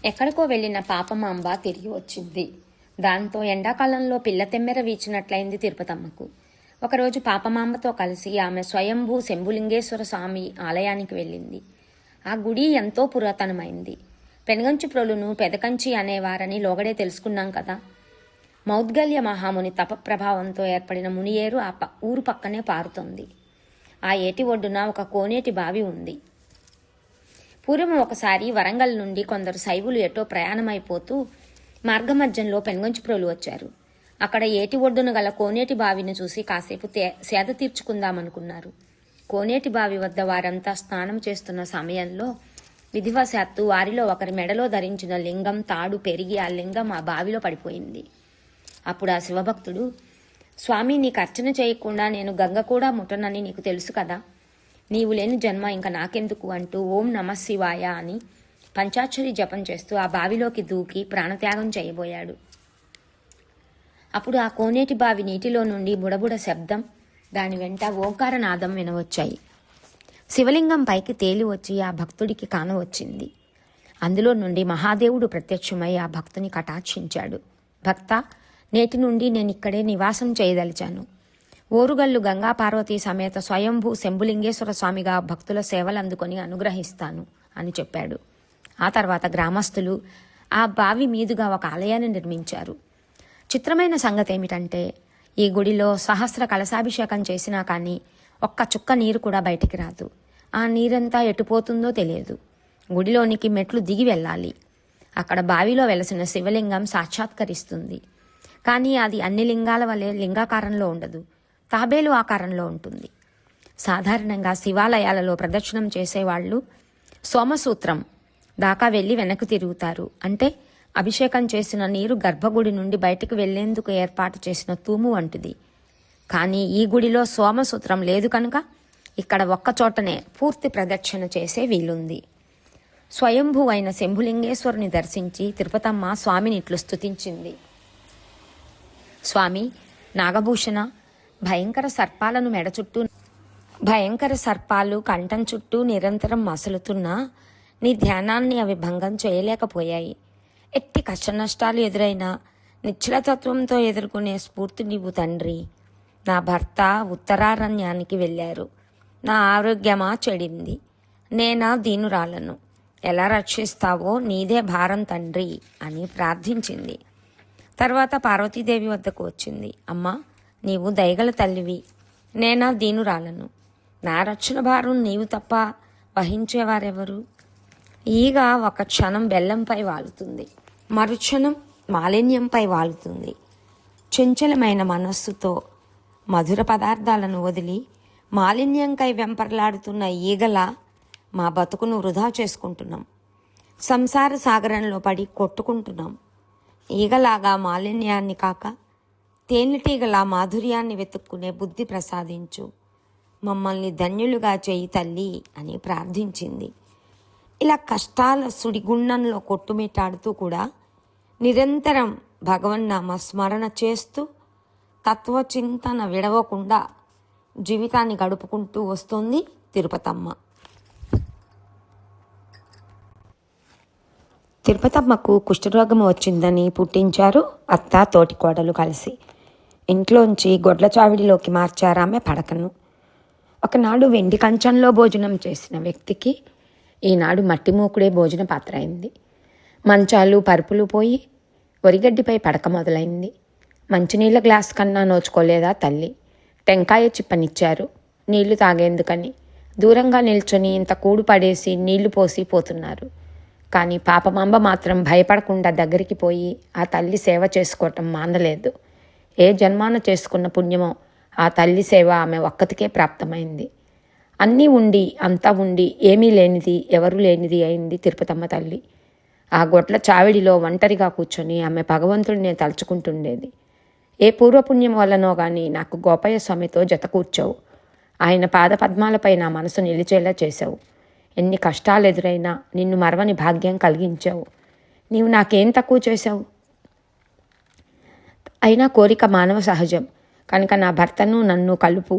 ఎక్కడికో వెళ్లిన పాపమాంబ తిరిగి వచ్చింది. దాంతో ఎండాకాలంలో పిల్ల తెమ్మెర వీచినట్లయింది తిరుపతమ్మకు. ఒకరోజు పాపమాంబతో కలిసి ఆమె స్వయంభూ శంభులింగేశ్వర స్వామి ఆలయానికి వెళ్ళింది. ఆ గుడి ఎంతో పురాతనమైంది. పెనుగంచి ప్రోలును పెదకంచి అనేవారని లోగడే తెలుసుకున్నాం కదా. మౌద్గల్య మహాముని తప ప్రభావంతో ఏర్పడిన మునియేరు ఆ ఊరు పక్కనే పారుతోంది. ఆ ఏటి ఒడ్డున ఒక కోనేటి బావి ఉంది. పూర్వం ఒకసారి వరంగల్ నుండి కొందరు శైవులు ఎటో ప్రయాణమైపోతూ మార్గమధ్యంలో పెనుగంచిప్రోలు వచ్చారు. అక్కడ ఏటి ఒడ్డున గల కోనేటి బావిని చూసి కాసేపు సేద తీర్చుకుందామనుకున్నారు. కోనేటి బావి వద్ద వారంతా స్నానం చేస్తున్న సమయంలో విధివశాత్తు వారిలో ఒకరి మెడలో ధరించిన లింగం తాడు పెరిగి ఆ లింగం ఆ బావిలో పడిపోయింది. అప్పుడు ఆ శివభక్తుడు, స్వామి, నీకు అర్చన చేయకుండా నేను గంగ కూడా ముట్టనని నీకు తెలుసు కదా, నీవు లేని జన్మ ఇంకా నాకెందుకు అంటూ ఓం నమః శివాయ అని పంచాక్షరి జపం చేస్తూ ఆ బావిలోకి దూకి ప్రాణత్యాగం చేయబోయాడు. అప్పుడు ఆ కోనేటి బావి నీటిలో నుండి బుడబుడ శబ్దం, దాని వెంట ఓంకారనాదం వినవచ్చాయి. శివలింగం పైకి తేలి వచ్చి ఆ భక్తుడికి కానవచ్చింది. అందులో నుండి మహాదేవుడు ప్రత్యక్షమై ఆ భక్తుని కటాక్షించాడు. భక్త, నేటి నుండి నేను ఇక్కడే నివాసం చేయదలిచాను. ఓరుగల్లు గంగా పార్వతీ సమేత స్వయంభూ శంభులింగేశ్వర స్వామిగా భక్తుల సేవలు అందుకొని అనుగ్రహిస్తాను అని చెప్పాడు. ఆ తర్వాత గ్రామస్తులు ఆ బావి మీదుగా ఒక ఆలయాన్ని నిర్మించారు. చిత్రమైన సంగతి ఏమిటంటే, ఈ గుడిలో సహస్ర కలశాభిషేకం చేసినా కానీ ఒక్క చుక్క నీరు కూడా బయటికి రాదు. ఆ నీరంతా ఎటుపోతుందో తెలియదు. గుడిలోనికి మెట్లు దిగి వెళ్ళాలి. అక్కడ బావిలో వెలసిన శివలింగం సాక్షాత్కరిస్తుంది. కానీ అది అన్ని లింగాల వలె లింగాకారంలో ఉండదు, తాబేలు ఆకారంలో ఉంటుంది. సాధారణంగా శివాలయాలలో ప్రదక్షిణం చేసేవాళ్ళు సోమసూత్రం దాకా వెళ్ళి వెనక్కి తిరుగుతారు. అంటే అభిషేకం చేసిన నీరు గర్భగుడి నుండి బయటకు వెళ్లేందుకు ఏర్పాటు చేసిన తూము వంటిది. కానీ ఈ గుడిలో సోమసూత్రం లేదు కనుక ఇక్కడ ఒక్కచోటనే పూర్తి ప్రదక్షిణ చేసే వీలుంది. స్వయంభూ అయిన శంభులింగేశ్వరుని దర్శించి తిరుపతమ్మ స్వామిని ఇట్లు స్తుతించింది. స్వామి, నాగభూషణ, భయంకర సర్పాలు కంఠం చుట్టూ నిరంతరం మసలుతున్నా నీ ధ్యానాన్ని అవి భంగం చేయలేకపోయాయి. ఎట్టి కష్టనష్టాలు ఎదురైనా నిశ్చలతత్వంతో ఎదుర్కొనే స్ఫూర్తి నీవు తండ్రి. నా భర్త ఉత్తరారణ్యానికి వెళ్ళారు. నా ఆరోగ్యమా చెడింది. నేనా దీనురాలను. ఎలా రక్షిస్తావో నీదే భారం తండ్రి అని ప్రార్థించింది. తర్వాత పార్వతీదేవి వద్దకు వచ్చింది. అమ్మా, నీవు దయగల తల్లివి. నేనా దీనురాలను. నా రక్షణ భారం నీవు తప్ప వహించేవారెవరు? ఈగ ఒక క్షణం బెల్లంపై వాలుతుంది, మరుక్షణం మాలిన్యంపై వాలుతుంది. చంచలమైన మనస్సుతో మధుర పదార్థాలను వదిలి మాలిన్యంకై వెంపర్లాడుతున్న ఈగలా మా బతుకును వృధా చేసుకుంటున్నాం. సంసార సాగరంలో పడి కొట్టుకుంటున్నాం. ఈగలాగా మాలిన్యాన్ని కాక తేనెటీగలా మాధుర్యాన్ని వెతుక్కునే బుద్ధి ప్రసాదించు. మమ్మల్ని ధన్యులుగా చేయి తల్లి అని ప్రార్థించింది. ఇలా కష్టాల సుడిగుండంలో కొట్టుమిట్టాడుతూ కూడా నిరంతరం భగవన్నామ స్మరణ చేస్తూ తత్వచింతన విడవకుండా జీవితాన్ని గడుపుకుంటూ వస్తుంది తిరుపతమ్మ. తిరుపతమ్మకు కుష్ఠరోగం వచ్చిందని పుట్టించారు అత్త తోటికోడలు కలిసి. ఇంట్లోంచి గొడ్ల చావిడిలోకి మార్చారు ఆమె పడకను. ఒకనాడు వెండి కంచంలో భోజనం చేసిన వ్యక్తికి ఈనాడు మట్టి మూకుడే భోజన పాత్ర అయింది. మంచాలు పరుపులు పోయి ఒరిగడ్డిపై పడక మొదలైంది. మంచినీళ్ళ గ్లాస్ కన్నా నోచుకోలేదా తల్లి. టెంకాయ చిప్పనిచ్చారు నీళ్లు తాగేందుకని. దూరంగా నిల్చొని ఇంత కూడు పడేసి నీళ్లు పోసి పోతున్నారు. కానీ పాపమాంబ మాత్రం భయపడకుండా దగ్గరికి పోయి ఆ తల్లి సేవ చేసుకోవటం మానలేదు. ఏ జన్మాన చేసుకున్న పుణ్యమో ఆ తల్లి సేవ ఆమె ఒక్కతికే ప్రాప్తమైంది. అన్నీ ఉండి అంతా ఉండి ఏమీ లేనిది ఎవరూ లేనిది అయింది తిరుపతమ్మ తల్లి. ఆ గొడ్ల చావిడిలో ఒంటరిగా కూర్చొని ఆమె భగవంతుడినే తలుచుకుంటుండేది. ఏ పూర్వపుణ్యం వల్లనో గాని నాకు గోపయ్య స్వామితో జత కూర్చావు. ఆయన పాదపద్మాలపై నా మనసు నిలిచేలా చేశావు. ఎన్ని కష్టాలు ఎదురైనా నిన్ను మరవని భాగ్యం కలిగించావు. నీవు నాకేం తక్కువ చేశావు? అయినా కోరిక మానవ సహజం కనుక నా భర్తను నన్ను కలుపు.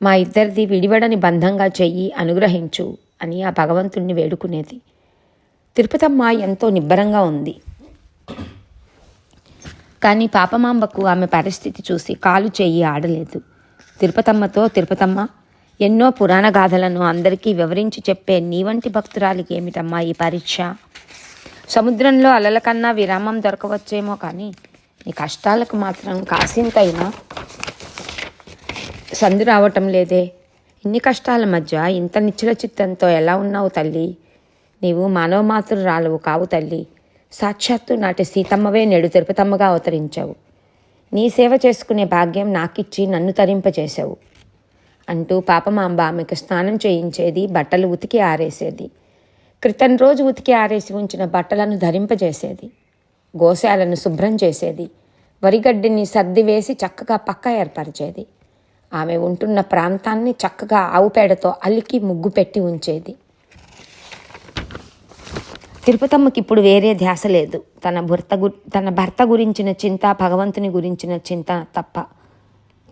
మా ఇద్దరిది విడివడని బంధంగా చెయ్యి, అనుగ్రహించు అని ఆ భగవంతుణ్ణి వేడుకునేది. తిరుపతమ్మ ఎంతో నిబ్బరంగా ఉంది. కానీ పాపమాంబకు ఆమె పరిస్థితి చూసి కాలు చెయ్యి ఆడలేదు. తిరుపతమ్మ, ఎన్నో పురాణ గాథలను అందరికీ వివరించి చెప్పే నీ వంటి భక్తురాలికి ఏమిటమ్మా ఈ పరీక్ష? సముద్రంలో అలల కన్నా విరామం దొరకవచ్చేమో, కానీ నీ కష్టాలకు మాత్రం కాసింతైనా సందు రావటం లేదే. ఇన్ని కష్టాల మధ్య ఇంత నిశ్చల చిత్తంతో ఎలా ఉన్నావు తల్లి? నీవు మానవమాతృరాలువు కావు తల్లి. సాక్షాత్తు నాటి సీతమ్మవే నేడు తిరుపతమ్మగా అవతరించావు. నీ సేవ చేసుకునే భాగ్యం నాకిచ్చి నన్ను తరింపచేశావు అంటూ పాపమాంబ ఆమెకు స్నానం చేయించేది, బట్టలు ఉతికి ఆరేసేది. క్రితం రోజు ఉతికి ఆరేసి ఉంచిన బట్టలను ధరింపజేసేది. గోశాలను శుభ్రం చేసేది. వరిగడ్డిని సర్దివేసి చక్కగా పక్క ఏర్పరిచేది. ఆమె ఉంటున్న ప్రాంతాన్ని చక్కగా ఆవు పేడతో అలికి ముగ్గు పెట్టి ఉంచేది. తిరుపతమ్మకి ఇప్పుడు వేరే ధ్యాస లేదు. తన భర్త గురించిన చింత, భగవంతుని గురించిన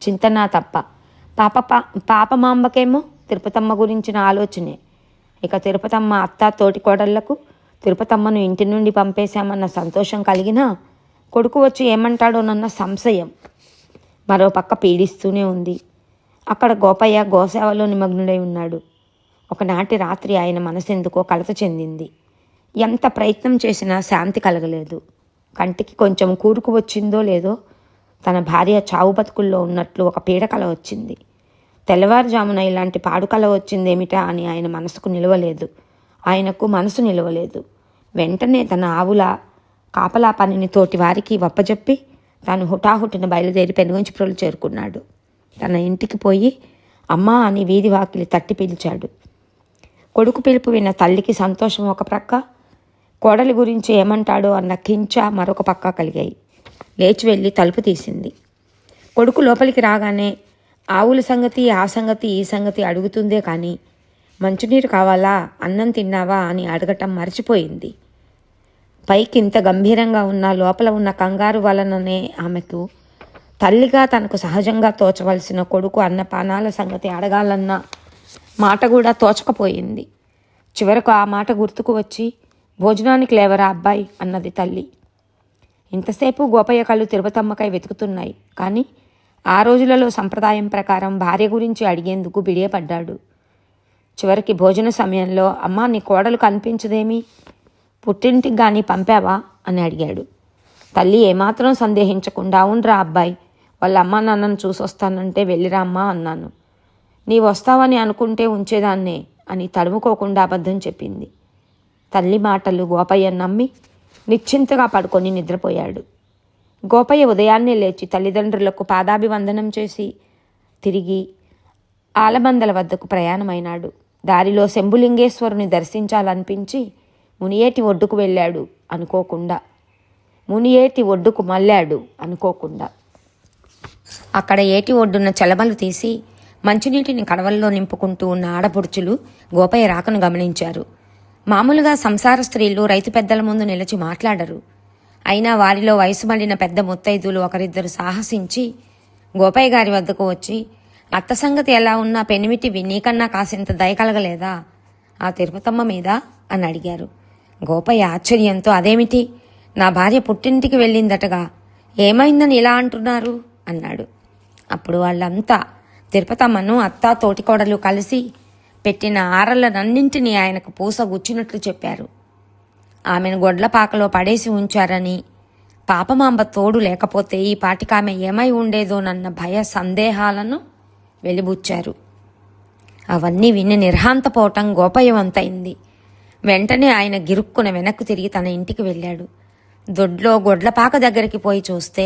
చింతన తప్ప. పాపమాంబకేమో తిరుపతమ్మ గురించిన ఆలోచనే. ఇక తిరుపతమ్మ అత్త తోటి కోడళ్లకు తిరుపతమ్మను ఇంటి నుండి పంపేశామన్న సంతోషం కలిగినా కొడుకు వచ్చి ఏమంటాడోనన్న సంశయం మరో పక్క పీడిస్తూనే ఉంది. అక్కడ గోపయ్య గోసేవలో నిమగ్నుడై ఉన్నాడు. ఒకనాటి రాత్రి ఆయన మనసెందుకో కలత చెందింది. ఎంత ప్రయత్నం చేసినా శాంతి కలగలేదు. కంటికి కొంచెం కూరుకు వచ్చిందో లేదో తన భార్య చావు బతుకుల్లో ఉన్నట్లు ఒక పీడకల వచ్చింది. తెల్లవారుజామున ఇలాంటి పాడుకల వచ్చిందేమిటా అని ఆయనకు మనసు నిలవలేదు. వెంటనే తన ఆవుల కాపలా పనిని తోటి వారికి వప్పజెప్పి తాను హుటాహుటిన బయలుదేరి పెనుగంచిప్రోలు చేరుకున్నాడు. తన ఇంటికి పోయి అమ్మా అని వీధి వాకిలి తట్టి పిలిచాడు. కొడుకు పిలుపు విన్న తల్లికి సంతోషం ఒక ప్రక్క, కోడలి గురించి ఏమంటాడో అన్న కించ మరొక పక్క కలిగాయి. లేచి వెళ్ళి తలుపు తీసింది. కొడుకు లోపలికి రాగానే ఆవుల సంగతి, ఆ సంగతి, ఈ సంగతి అడుగుతుందే కానీ మంచినీరు కావాలా, అన్నం తిన్నావా అని అడగటం మర్చిపోయింది. పైకి ఇంత గంభీరంగా ఉన్న లోపల ఉన్న కంగారు వలననే ఆమెకు తల్లిగా తనకు సహజంగా తోచవలసిన కొడుకు అన్నపానాల సంగతి అడగాలన్న మాట కూడా తోచకపోయింది. చివరకు ఆ మాట గుర్తుకు వచ్చి, భోజనానికి లేవరా అబ్బాయి అన్నది తల్లి. ఇంతసేపు గోపయ్య కళ్ళు తిరుపతమ్మకై వెతుకుతున్నాయి. కానీ ఆ రోజులలో సంప్రదాయం ప్రకారం భార్య గురించి అడిగేందుకు బిడియపడ్డాడు. చివరికి భోజన సమయంలో అమ్మా నీ కోడలు కనిపించదేమి, పుట్టింటికి కానీ పంపావా అని అడిగాడు. తల్లి ఏమాత్రం సందేహించకుండా అవునరా అబ్బాయి, వాళ్ళ అమ్మ నాన్నను చూసొస్తానంటే వెళ్ళిరా అమ్మా అన్నాను. నీ వస్తావని అనుకుంటే ఉంచేదాన్నే అని తడుముకోకుండా అబద్ధం చెప్పింది. తల్లి మాటలు గోపయ్య నమ్మి నిశ్చింతగా పడుకొని నిద్రపోయాడు. గోపయ్య ఉదయాన్నే లేచి తల్లిదండ్రులకు పాదాభివందనం చేసి తిరిగి ఆలబందల వద్దకు ప్రయాణమైనాడు. దారిలో శంభులింగేశ్వరుని దర్శించాలనిపించి మునియేటి ఒడ్డుకు వెళ్ళాడు అనుకోకుండా. మునియేటి ఒడ్డుకు మళ్ళాడు అనుకోకుండా. అక్కడ ఏటి ఒడ్డున్న చలమలు తీసి మంచినీటిని కడవల్లో నింపుకుంటూ ఉన్న ఆడపడుచులు గోపయ్య రాకను గమనించారు. మామూలుగా సంసార స్త్రీలు రైతు పెద్దల ముందు నిలిచి మాట్లాడరు. అయినా వారిలో వయసు మళ్ళిన పెద్ద ముత్తైదులు ఒకరిద్దరు సాహసించి గోపయ్య గారి వద్దకు వచ్చి, అత్త సంగతి ఎలా ఉన్నా పెనిమిటివి నీకన్నా కాసింత దయ కలగలేదా ఆ తిరుపతమ్మ మీద అని అడిగారు. గోపయ్య ఆశ్చర్యంతో, అదేమిటి, నా భార్య పుట్టింటికి వెళ్ళిందటగా, ఏమైందని ఇలా అంటున్నారు అన్నాడు. అప్పుడు వాళ్ళంతా తిరుపతమ్మను అత్తా తోటికోడలు కలిసి పెట్టిన ఆరలనన్నింటినీ ఆయనకు పూస గుచ్చినట్లు చెప్పారు. ఆమెను గొడ్లపాకలో పడేసి ఉంచారని, పాపమాంబ తోడు లేకపోతే ఈ పాటికామె ఏమై ఉండేదోనన్న భయ సందేహాలను వెలిబుచ్చారు. అవన్నీ విని నిర్హాంతపోవటం గోపయ్య వంతైంది. వెంటనే ఆయన గిరుక్కున వెనక్కు తిరిగి తన ఇంటికి వెళ్ళాడు. దొడ్లో గొడ్లపాక దగ్గరికి పోయి చూస్తే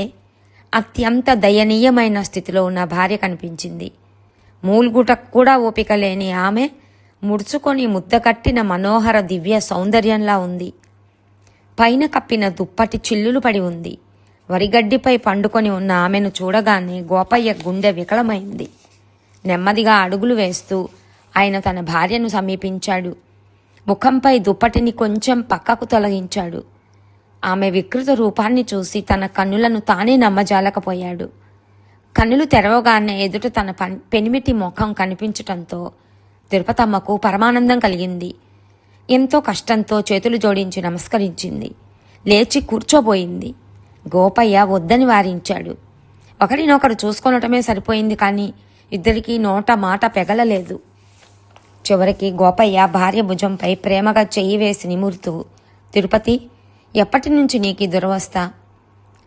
అత్యంత దయనీయమైన స్థితిలో ఉన్న భార్య కనిపించింది. మూల్గుటకు కూడా ఓపిక లేని ఆమె ముడుచుకొని ముద్దకట్టిన మనోహర దివ్య సౌందర్యంలా ఉంది. పైన కప్పిన దుప్పటి చిల్లులు పడి ఉంది. వరిగడ్డిపై పండుకొని ఉన్న ఆమెను చూడగానే గోపయ్య గుండె వికలమైంది. నెమ్మదిగా అడుగులు వేస్తూ ఆయన తన భార్యను సమీపించాడు. ముఖంపై దుప్పటిని కొంచెం పక్కకు తొలగించాడు. ఆమె వికృత రూపాన్ని చూసి తన కన్నులను తానే నమ్మజాలకపోయాడు. కన్నులు తెరవగానే ఎదుట తన పెనిమిటి ముఖం కనిపించటంతో తిరుపతమ్మకు పరమానందం కలిగింది. ఎంతో కష్టంతో చేతులు జోడించి నమస్కరించింది. లేచి కూర్చోబోయింది. గోపయ్య వద్దని వారించాడు. ఒకరినొకరు చూసుకొనటమే సరిపోయింది, కానీ ఇద్దరికీ నోట మాట పెగలలేదు. చివరికి గోపయ్య భార్య భుజంపై ప్రేమగా చెయ్యి వేసి నిమురుతూ, తిరుపతి, ఎప్పటి నుంచి నీకు దురవస్థ?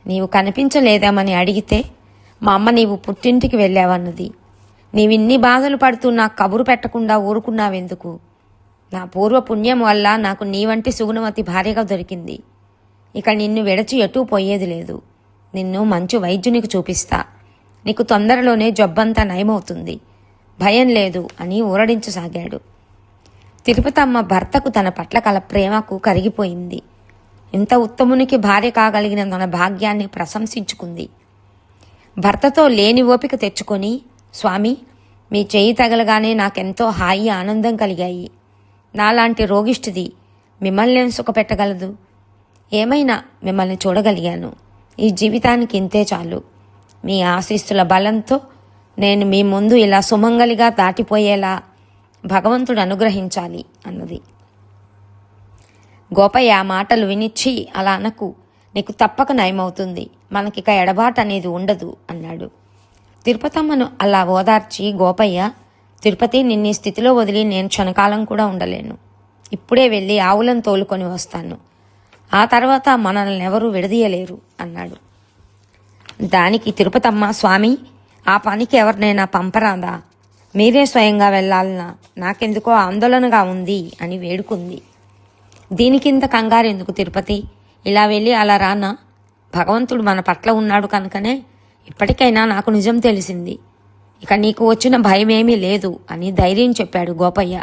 నీవు కనిపించలేదామని అడిగితే మా అమ్మ నీవు పుట్టింటికి వెళ్ళావన్నది. నీవిన్ని బాధలు పడుతూ నాకు కబురు పెట్టకుండా ఊరుకున్నావెందుకు? నా పూర్వ పుణ్యం వల్ల నాకు నీ వంటి సుగుణవతి భార్యగా దొరికింది. ఇక నిన్ను విడచి ఎటూ పోయేది లేదు. నిన్ను మంచి వైద్యునికి చూపిస్తా. నీకు తొందరలోనే జబ్బంతా నయమవుతుంది. భయం లేదు అని ఊరడించసాగాడు. తిరుపతమ్మ భర్తకు తన పట్ల కల ప్రేమకు కరిగిపోయింది. ఇంత ఉత్తమునికి భార్య కాగలిగిన తన భాగ్యాన్ని ప్రశంసించుకుంది. భర్తతో లేని ఓపిక తెచ్చుకొని, స్వామి, మీ చేయి తగలగానే నాకెంతో హాయి ఆనందం కలిగాయి. నాలాంటి రోగిష్టిది మిమ్మల్ని సుఖపెట్టగలదు? ఏమైనా మిమ్మల్ని చూడగలిగాను. ఈ జీవితానికి ఇంతే చాలు. మీ ఆశీస్సుల బలంతో నేను మీ ముందు ఇలా సుమంగలిగా దాటిపోయేలా భగవంతుడు అనుగ్రహించాలి అన్నది. గోపయ్య ఆ మాటలు వినిచ్చి, అలా అనకు, నీకు తప్పక నయమవుతుంది. మనకిక ఎడబాటు అనేది ఉండదు అన్నాడు. తిరుపతమ్మను అలా ఓదార్చి గోపయ్య, తిరుపతి, నిన్నీ స్థితిలో వదిలి నేను క్షణకాలం కూడా ఉండలేను. ఇప్పుడే వెళ్ళి ఆవులను తోలుకొని వస్తాను. ఆ తర్వాత మనల్ని ఎవరూ విడదీయలేరు అన్నాడు. దానికి తిరుపతమ్మ, స్వామి, ఆ పనికి ఎవరినైనా పంపరాదా? మీరే స్వయంగా వెళ్ళాలనా? నాకెందుకో ఆందోళనగా ఉంది అని వేడుకుంది. దీనికింత కంగారెందుకు తిరుపతి? ఇలా వెళ్ళి అలా రానా? భగవంతుడు మన పట్ల ఉన్నాడు కనుకనే ఇప్పటికైనా నాకు నిజం తెలిసింది. ఇక నీకు వచ్చిన భయమేమీ లేదు అని ధైర్యం చెప్పాడు గోపయ్య.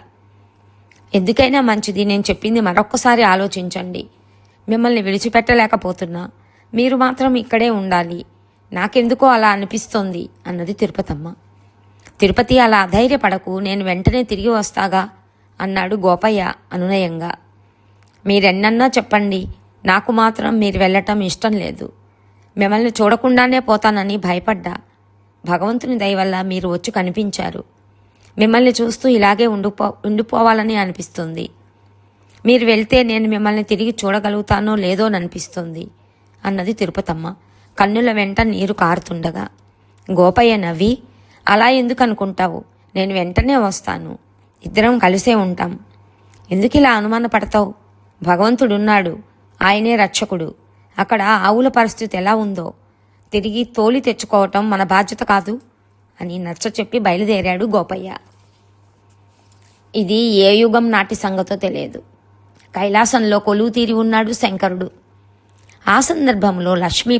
ఎందుకైనా మంచిది, నేను చెప్పింది మరొక్కసారి ఆలోచించండి. మిమ్మల్ని విడిచిపెట్టలేకపోతున్నా. మీరు మాత్రం ఇక్కడే ఉండాలి. నాకెందుకో అలా అనిపిస్తోంది అన్నది తిరుపతమ్మ. తిరుపతి, అలా అధైర్యపడకు, నేను వెంటనే తిరిగి వస్తాగా అన్నాడు గోపయ్య అనునయంగా. మీరెన్నన్నా చెప్పండి, నాకు మాత్రం మీరు వెళ్ళటం ఇష్టం లేదు. మిమ్మల్ని చూడకుండానే పోతానని భయపడ్డా. భగవంతుని దయ వల్ల మీరు వచ్చి కనిపించారు. మిమ్మల్ని చూస్తూ ఇలాగే ఉండిపోవాలని అనిపిస్తుంది. మీరు వెళ్తే నేను మిమ్మల్ని తిరిగి చూడగలుగుతానో లేదోననిపిస్తుంది అన్నది తిరుపతమ్మ కన్నుల వెంట నీరు కారుతుండగా. గోపయ్య నవ్వి, అలా ఎందుకు అనుకుంటావు? నేను వెంటనే వస్తాను. ఇద్దరం కలిసే ఉంటాం. ఎందుకు ఇలా అనుమానపడతావు? భగవంతుడున్నాడు. ఆయనే రక్షకుడు. అక్కడ ఆవుల పరిస్థితి ఎలా ఉందో తిరిగి తోలి తెచ్చుకోవటం మన బాధ్యత కాదు అని నచ్చ చెప్పి బయలుదేరాడు గోపయ్య. ఇది ఏ యుగం నాటి సంగతో తెలియదు. కైలాసంలో కొలువు తీరి ఉన్నాడు శంకరుడు. ఆ సందర్భంలో లక్ష్మీ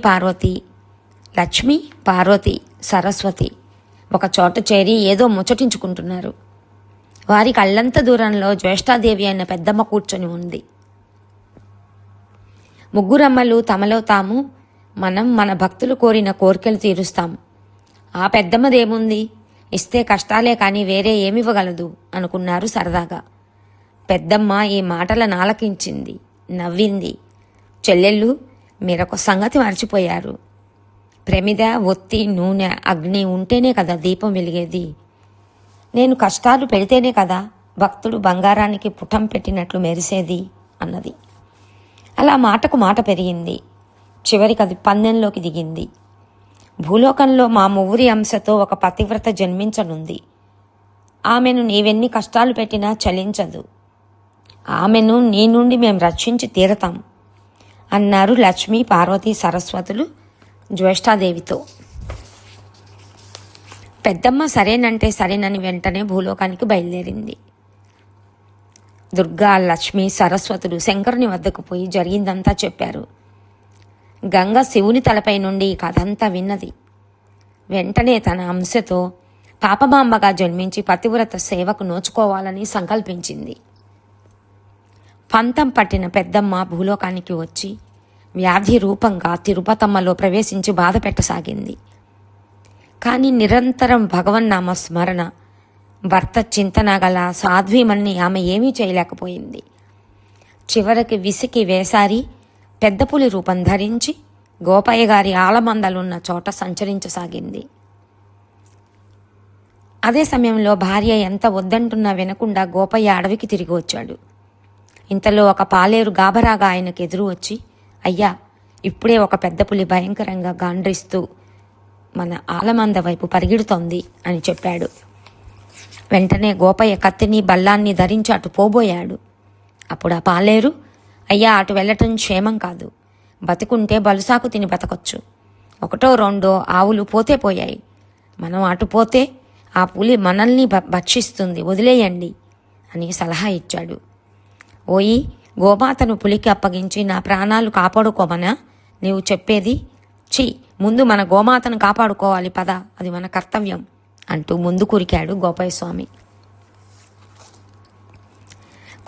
పార్వతి సరస్వతి ఒక చోట చేరి ఏదో ముచ్చటించుకుంటున్నారు. వారి కళ్ళంత దూరంలో జ్యేష్ఠాదేవి అయిన పెద్దమ్మ కూర్చొని ఉంది. ముగ్గురమ్మలు తమలో తాము, మనం మన భక్తులు కోరిన కోరికలు తీరుస్తాం. ఆ పెద్దమ్మదేముంది, ఇస్తే కష్టాలే కానీ వేరే ఏమివ్వగలదు అనుకున్నారు సరదాగా. పెద్దమ్మ ఈ మాటలను ఆలకించింది, నవ్వింది. చెల్లెళ్ళు, మీరొక సంగతి మర్చిపోయారు. ప్రమిద, ఒత్తి, నూనె, అగ్ని ఉంటేనే కదా దీపం వెలిగేది. నేను కష్టాలు పెడితేనే కదా భక్తుడు బంగారానికి పుటం పెట్టినట్లు మెరిసేది అన్నది. అలా మాటకు మాట పెరిగింది. చివరికి అది పందెంలోకి దిగింది. భూలోకంలో మా మువ్వురి అంశతో ఒక పతివ్రత జన్మించనుంది. ఆమెను నీవెన్ని కష్టాలు పెట్టినా చలించదు. ఆమెను నీ నుండి మేము రక్షించి తీరతాం అన్నారు లక్ష్మీ పార్వతీ సరస్వతులు జ్యేష్ఠాదేవితో. పెద్దమ్మ సరేనంటే సరేనని వెంటనే భూలోకానికి బయలుదేరింది. దుర్గా, లక్ష్మి, సరస్వతులు శంకరుని వద్దకు పోయి జరిగిందంతా చెప్పారు. గంగ శివుని తలపై నుండి ఈ కథంతా విన్నది. వెంటనే తన అంశతో పాపమాంబగా జన్మించి పతివ్రత సేవకు నోచుకోవాలని సంకల్పించింది. పంతం పట్టిన పెద్దమ్మ భూలోకానికి వచ్చి వ్యాధి రూపంగా తిరుపతమ్మలో ప్రవేశించి బాధ పెట్టసాగింది. కానీ నిరంతరం భగవన్నామ స్మరణ, భర్త చింతన గల సాధ్వీమణిని ఆమె ఏమీ చేయలేకపోయింది. చివరికి విసికి వేసారి పెద్ద పులి రూపం ధరించి గోపయ్య గారి ఆలమందలున్న చోట సంచరించసాగింది. అదే సమయంలో భార్య ఎంత వద్దంటున్నా వినకుండా గోపయ్య అడవికి తిరిగి వచ్చాడు. ఇంతలో ఒక పాలేరు గాబరాగా ఆయనకు ఎదురు వచ్చి, అయ్యా, ఇప్పుడే ఒక పెద్ద పులి భయంకరంగా గాండ్రిస్తూ మన ఆలమంద వైపు పరిగెడుతోంది అని చెప్పాడు. వెంటనే గోపయ్య కత్తిని బల్లాన్ని ధరించి అటు పోబోయాడు. అప్పుడు ఆ పాలేరు, అయ్యా, అటు వెళ్ళటం క్షేమం కాదు. బతుకుంటే బలుసాకు తిని బతకొచ్చు. ఒకటో రెండో ఆవులు పోతే పోయాయి. మనం అటు పోతే ఆ పులి మనల్ని భక్షిస్తుంది, వదిలేయండి అని సలహా ఇచ్చాడు. ఓయి, గోమాతను పులికి అప్పగించి నా ప్రాణాలు కాపాడుకోమనా నీవు చెప్పేది? ముందు మన గోమాతను కాపాడుకోవాలి, పద, అది మన కర్తవ్యం అంటూ ముందు కురికాడు గోపయ్య స్వామి.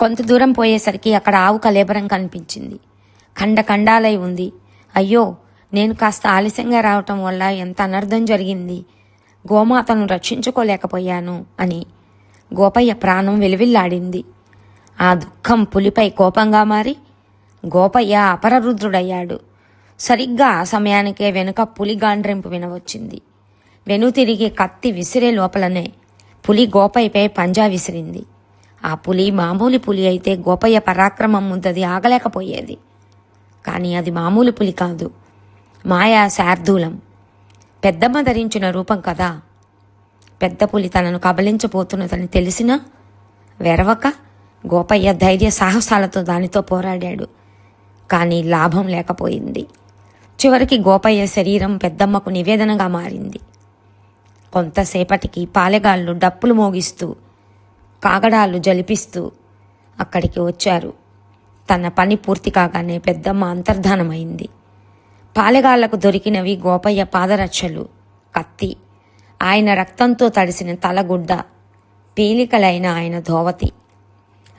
కొంత దూరం పోయేసరికి అక్కడ ఆవు కలేబరం కనిపించింది. ఖండాలై ఉంది. అయ్యో, నేను కాస్త ఆలస్యంగా రావటం వల్ల ఎంత అనర్థం జరిగింది. గోమాతను రక్షించుకోలేకపోయాను అని గోపయ్య ప్రాణం వెలువిల్లాడింది. ఆ దుఃఖం పులిపై కోపంగా మారి గోపయ్య అపరరుద్రుడయ్యాడు. సరిగ్గా ఆ సమయానికే వెనుక పులి గాండ్రింపు వినవచ్చింది. వెనుతిరిగి కత్తి విసిరే లోపలనే పులి గోపయ్యపై పంజా విసిరింది. ఆ పులి మామూలు పులి అయితే గోపయ్య పరాక్రమం ముందది ఆగలేకపోయేది. కానీ అది మామూలు పులి కాదు, మాయా శార్దూలం, పెద్దమ్మ ధరించిన రూపం కదా. పెద్ద పులి తనను కబలించబోతున్నదని తెలిసినా వెరవక గోపయ్య ధైర్య సాహసాలతో దానితో పోరాడాడు. కానీ లాభం లేకపోయింది. చివరికి గోపయ్య శరీరం పెద్దమ్మకు నివేదనగా మారింది. కొంతసేపటికి పాలెగాళ్ళు డప్పులు మోగిస్తూ కాగడాలు జలిపిస్తూ అక్కడికి వచ్చారు. తన పని పూర్తి కాగానే పెద్దమ్మ అంతర్ధానమైంది. పాలెగాళ్లకు దొరికినవి గోపయ్య పాదరక్షలు, కత్తి, ఆయన రక్తంతో తడిసిన తలగుడ్డ, పీలికలైన ఆయన ధోవతి.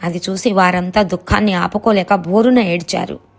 అది చూసి వారంతా దుఃఖాన్ని ఆపుకోలేక బోరున ఏడ్చారు.